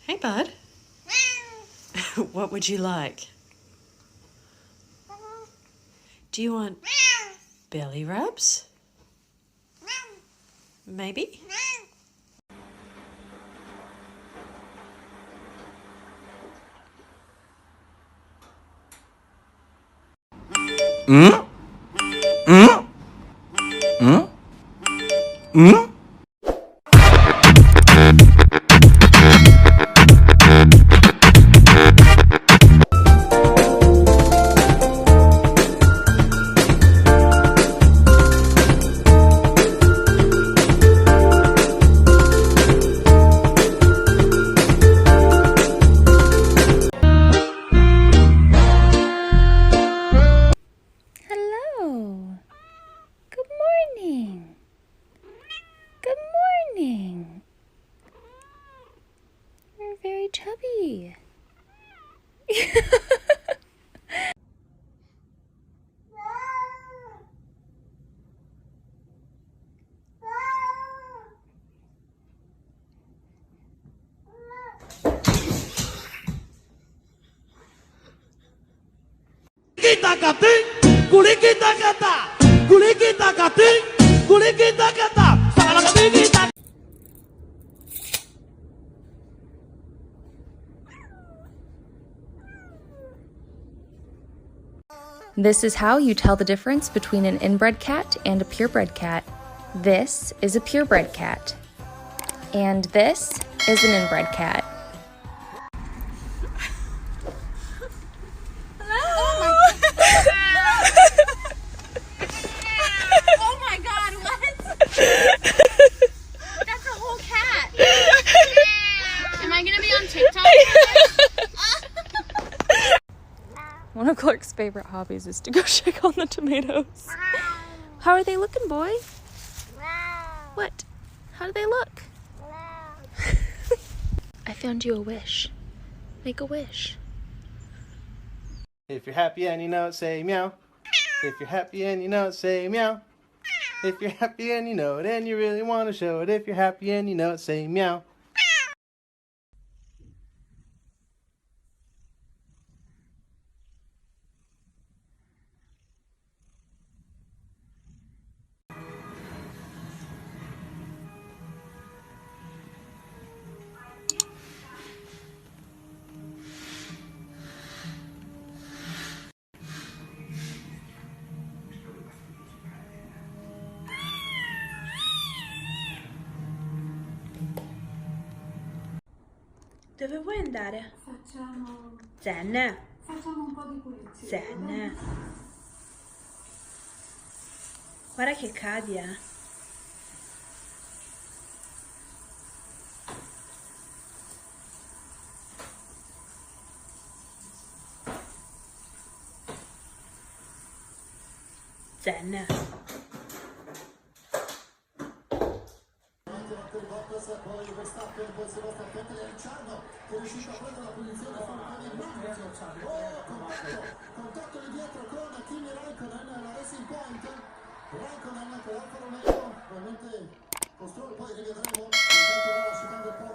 Hey, bud. What would you like? Do you want belly rubs? Maybe? Chubby. This is how you tell the difference between an inbred cat and a purebred cat. This is a purebred cat. And this is an inbred cat. Oh my god, what? That's a whole cat. Am I gonna be on TikTok? One of Clark's favorite hobbies is to go check on the tomatoes. How are they looking, boy? What? How do they look? I found you a wish. Make a wish. If you're happy and you know it, say meow. If you're happy and you know it, say meow. If you're happy and you know it and you really want to show it, if you're happy and you know it, say meow. Dove vuoi andare? Facciamo Zen. un po' di pulizia. Zen. Guarda che cadi, eh. Zen. Contatto di dietro con Kimi Raikkonen, la Racing Point. Raikkonen che va a fare un meglio, probabilmente costoro, poi rivedremo. Intanto va lasciando il po'.